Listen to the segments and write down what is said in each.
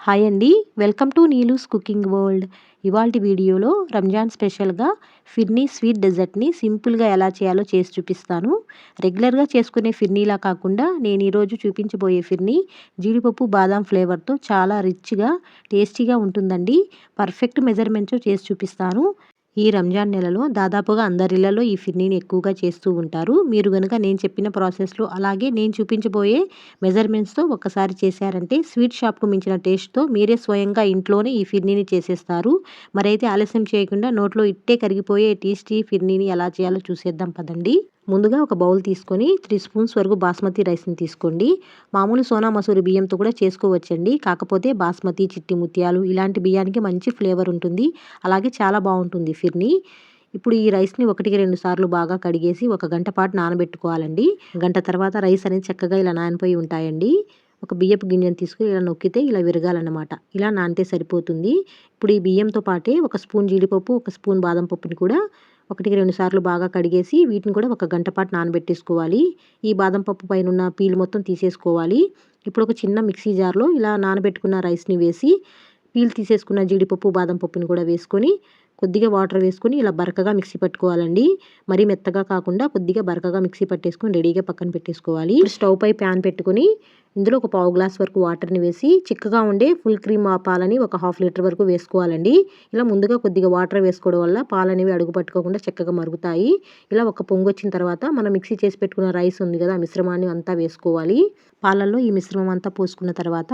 Hi అండి. Welcome to Neelu's cooking world. ఇవాల్టి వీడియోలో రంజాన్ స్పెషల్‌గా ఫిర్నీ స్వీట్ డెజర్ట్‌ని సింపుల్‌గా ఎలా చేయాలో చేసి చూపిస్తాను. రెగ్యులర్‌గా చేసుకునే ఫిర్నీలా కాకుండా నేను ఈరోజు చూపించబోయే ఫిర్నీ జీడిపప్పు, బాదాం ఫ్లేవర్‌తో చాలా రిచ్‌గా, టేస్టీగా ఉంటుందండి. పర్ఫెక్ట్ మెజర్‌మెంట్స్‌తో చేసి చూపిస్తాను. ఈ రంజాన్ నెలలో దాదాపుగా అందరిళ్లలో ఈ ఫిర్నీని ఎక్కువగా చేస్తూ ఉంటారు. మీరు గనుక నేను చెప్పిన ప్రాసెస్‌లో అలాగే నేను చూపించబోయే మెజర్మెంట్స్‌తో ఒక్కసారి చేశారంటే స్వీట్ షాప్‌కు మించిన టేస్ట్‌తో మీరే స్వయంగా ఇంట్లోనే ఈ ఫిర్నీని చేసేస్తారు. మరైతే ఆలస్యం చేయకుండా నోట్లో ఇట్టే కరిగిపోయే టేస్టీ ఫిర్నీని ఎలా చేయాలో చూసేద్దాం పదండి. ముందుగా ఒక బౌల్ తీసుకొని 3 స్పూన్స్ వరకు బాస్మతి రైస్‌ని తీసుకోండి. మామూలు సోనా మసూరి బియ్యంతో కూడా చేసుకోవచ్చండి. కాకపోతే బాస్మతి, చిట్టి ముత్యాలు ఇలాంటి బియ్యానికి మంచి ఫ్లేవర్ ఉంటుంది. అలాగే చాలా బావుంటుంది ఫిర్నీ. ఇప్పుడు ఈ రైస్‌ని 1కి 2 సార్లు బాగా కడిగేసి ఒక గంట పాటు నానబెట్టుకోవాలండి. గంట తర్వాత రైస్ అనేది చక్కగా ఇలా నానిపోయి ఉంటాయండి. ఒక బియ్యపు గిన్నెని తీసుకొని ఇలా నొక్కితే ఇలా విరగాలన్నమాట. ఇలా నానితే సరిపోతుంది. ఇప్పుడు ఈ బియ్యంతో పాటే ఒక స్పూన్ జీడిపప్పు, ఒక స్పూన్ బాదం పప్పుని కూడా 1కి 2 సార్లు బాగా కడిగేసి వీటిని కూడా ఒక గంట పాటు నానబెట్టేసుకోవాలి. ఈ బాదం పప్పు పైనున్న పీల్ మొత్తం తీసేసుకోవాలి. ఇప్పుడు ఒక చిన్న మిక్సీ జార్‌లో ఇలా నానబెట్టుకున్న రైస్‌ని వేసి, పీల్ తీసేసుకున్న జీడిపప్పు, బాదం పప్పుని కూడా వేసుకొని, కొద్దిగా వాటర్ వేసుకొని ఇలా బరకగా మిక్సీ పట్టుకోవాలండి. మరీ మెత్తగా కాకుండా కొద్దిగా బరకగా మిక్సీ పట్టేసుకొని రెడీగా పక్కన పెట్టేసుకోవాలి. ఇప్పుడు స్టవ్ పై ప్యాన్ పెట్టుకొని ఇందులో ఒక పావు గ్లాస్ వరకు వాటర్‌ని వేసి చిక్కగా ఉండే ఫుల్ క్రీమ్ పాలని ఒక హాఫ్ లీటర్ వరకు వేసుకోవాలండి. ఇలా ముందుగా కొద్దిగా వాటర్ వేసుకోవడం వల్ల పాలనేవి అడుగు పట్టుకోకుండా చక్కగా మరుగుతాయి. ఇలా ఒక పొంగొచ్చిన తర్వాత మనం మిక్సీ చేసి పెట్టుకున్న రైస్ ఉంది కదా! ఆ మిశ్రమాన్ని అంతా వేసుకోవాలి. పాలల్లో ఈ మిశ్రమం అంతా పోసుకున్న తర్వాత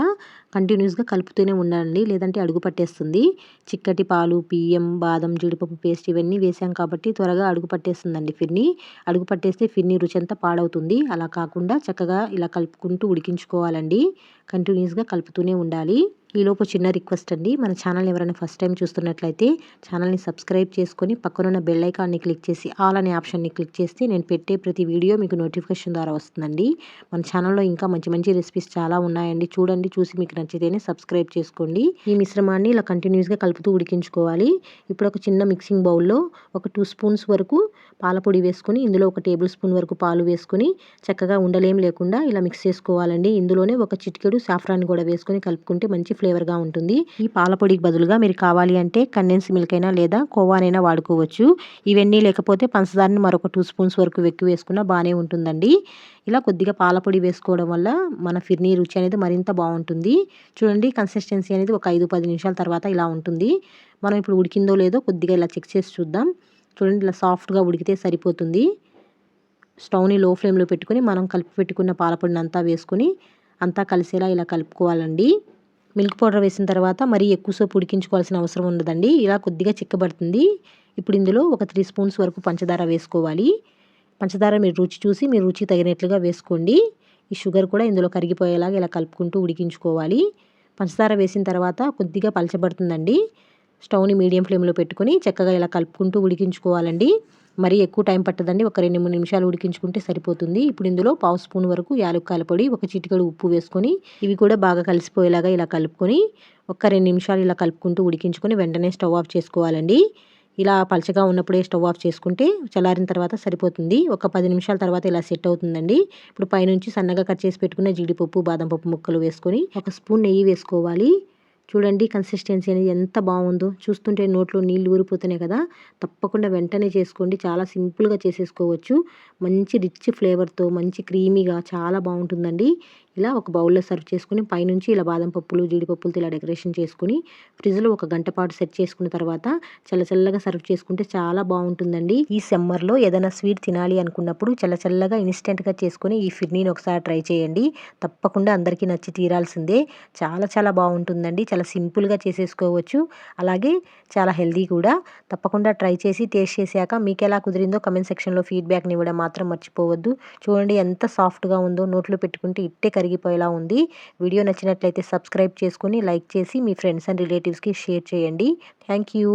కంటిన్యూస్‌గా కలుపుతూనే ఉండాలండి. లేదంటే అడుగు పట్టేస్తుంది. చిక్కటి పాలు, బియ్యం, బాదం, జీడిపప్పు పేస్ట్ ఇవన్నీ వేసాం కాబట్టి త్వరగా అడుగు పట్టేస్తుందండి ఫిర్నీ. అడుగు పట్టేస్తే ఫిర్నీ రుచి అంతా పాడవుతుంది. అలా కాకుండా చక్కగా ఇలా కలుపుకుంటూ ఉడికించుకోవాలండి. కంటిన్యూస్‌గా కలుపుతూనే ఉండాలి. ఈలోపు చిన్న రిక్వెస్ట్ అండి. మన ఛానల్‌ని ఎవరైనా ఫస్ట్ టైం చూస్తున్నట్లయితే ఛానల్‌ని సబ్స్క్రైబ్ చేసుకొని పక్కనున్న బెల్ ఐకాన్‌ని క్లిక్ చేసి ఆల్ అనే ఆప్షన్‌ని క్లిక్ చేస్తే నేను పెట్టే ప్రతి వీడియో మీకు నోటిఫికేషన్ ద్వారా వస్తుందండి. మన ఛానల్‌లో ఇంకా మంచి మంచి రెసిపీస్ చాలా ఉన్నాయండి. చూడండి. చూసి మీకు నచ్చితేనే సబ్స్క్రైబ్ చేసుకోండి. ఈ మిశ్రమాన్ని ఇలా కంటిన్యూస్‌గా కలుపుతూ ఉడికించుకోవాలి. ఇప్పుడు ఒక చిన్న మిక్సింగ్ బౌల్‌లో ఒక 2 స్పూన్స్ వరకు పాలపొడి వేసుకొని ఇందులో ఒక టేబుల్ స్పూన్ వరకు పాలు వేసుకొని చక్కగా ఉండలేం లేకుండా ఇలా మిక్స్ చేసుకోవాలండి. ఇందులోనే ఒక చిటికెడు సాఫ్రాన్ కూడా వేసుకొని కలుపుకుంటే మంచి ఫ్లేవర్‌గా ఉంటుంది. ఈ పాలపొడికి బదులుగా మీరు కావాలి అంటే కండెన్స్ మిల్క్ అయినా లేదా కోవానైనా వాడుకోవచ్చు. ఇవన్నీ లేకపోతే పంచదారని మరొక 2 స్పూన్స్ వరకు ఎక్కువ వేసుకున్నా బానే ఉంటుందండి. ఇలా కొద్దిగా పాలపొడి వేసుకోవడం వల్ల మన ఫిర్నీ రుచి అనేది మరింత బావుంటుంది. చూడండి కన్సిస్టెన్సీ అనేది ఒక 5-10 నిమిషాల తర్వాత ఇలా ఉంటుంది. మనం ఇప్పుడు ఉడికిందో లేదో కొద్దిగా ఇలా చెక్ చేసి చూద్దాం. చూడండి ఇలా సాఫ్ట్‌గా ఉడికితే సరిపోతుంది. స్టవ్‌ని లో ఫ్లేమ్‌లో పెట్టుకొని మనం కలిపి పెట్టుకున్న పాలపొడినంతా వేసుకొని అంతా కలిసేలా ఇలా కలుపుకోవాలండి. మిల్క్ పౌడర్ వేసిన తర్వాత మరీ ఎక్కువసేపు ఉడికించుకోవాల్సిన అవసరం ఉండదండి. ఇలా కొద్దిగా చిక్కబడుతుంది. ఇప్పుడు ఇందులో ఒక 3 స్పూన్స్ వరకు పంచదార వేసుకోవాలి. పంచదార మీరు రుచి చూసి మీ రుచికి తగినట్లుగా వేసుకోండి. ఈ షుగర్ కూడా ఇందులో కరిగిపోయేలాగా ఇలా కలుపుకుంటూ ఉడికించుకోవాలి. పంచదార వేసిన తర్వాత కొద్దిగా పలచబడుతుందండి. స్టవ్‌ని మీడియం ఫ్లేమ్‌లో పెట్టుకొని చక్కగా ఇలా కలుపుకుంటూ ఉడికించుకోవాలండి. మరీ ఎక్కువ టైం పట్టదండి. ఒక 2, 3 నిమిషాలు ఉడికించుకుంటే సరిపోతుంది. ఇప్పుడు ఇందులో పావు స్పూన్ వరకు యాలుక్కాయల పొడి, ఒక చిటికెడు ఉప్పు వేసుకొని ఇవి కూడా బాగా కలిసిపోయేలాగా ఇలా కలుపుకొని ఒక 2 నిమిషాలు ఇలా కలుపుకుంటూ ఉడికించుకొని వెంటనే స్టవ్ ఆఫ్ చేసుకోవాలండి. ఇలా పలచగా ఉన్నప్పుడే స్టవ్ ఆఫ్ చేసుకుంటే చల్లారిన తర్వాత సరిపోతుంది. ఒక 10 నిమిషాల తర్వాత ఇలా సెట్ అవుతుందండి. ఇప్పుడు పైనుంచి సన్నగా కట్ చేసి పెట్టుకున్న జీడిపప్పు, బాదం పప్పు ముక్కలు వేసుకొని ఒక స్పూన్ నెయ్యి వేసుకోవాలి. చూడండి కన్సిస్టెన్సీ అనేది ఎంత బాగుందో. చూస్తుంటే నోట్లో నీళ్ళు ఊరిపోతున్నాయి కదా! తప్పకుండా వెంటనే చేసుకోండి. చాలా సింపుల్‌గా చేసేసుకోవచ్చు. మంచి రిచ్ ఫ్లేవర్‌తో మంచి క్రీమీగా చాలా బాగుంటుందండి. ఇలా ఒక బౌల్‌లో సర్వ్ చేసుకొని పైనుంచి ఇలా బాదం పప్పులు, జీడిపప్పులతో ఇలా డెకరేషన్ చేసుకొని ఫ్రిడ్జ్‌లో ఒక గంట పాటు సెట్ చేసుకున్న తర్వాత చల్లగా సర్వ్ చేసుకుంటే చాలా బాగుంటుందండి. ఈ సమ్మర్‌లో ఏదైనా స్వీట్ తినాలి అనుకున్నప్పుడు చల్లగా ఇన్‌స్టంట్‌గా చేసుకొని ఈ ఫిర్నీని ఒకసారి ట్రై చేయండి. తప్పకుండా అందరికీ నచ్చి తీరాల్సిందే. చాలా బాగుంటుందండి. చాలా సింపుల్‌గా చేసేసుకోవచ్చు. అలాగే చాలా హెల్తీ కూడా. తప్పకుండా ట్రై చేసి టేస్ట్ చేశాక మీకెలా కుదిరిందో కామెంట్ సెక్షన్‌లో ఫీడ్‌బ్యాక్‌ని ఇవ్వడం మాత్రం మర్చిపోవద్దు. చూడండి ఎంత సాఫ్ట్‌గా ఉందో. నోట్లో పెట్టుకుంటే ఇట్టే కరిగిపోయేలా ఉంది. వీడియో నచ్చినట్లయితే సబ్స్క్రైబ్ చేసుకొని, లైక్ చేసి మీ ఫ్రెండ్స్ అండ్ రిలేటివ్స్‌కి షేర్ చేయండి. Thank you.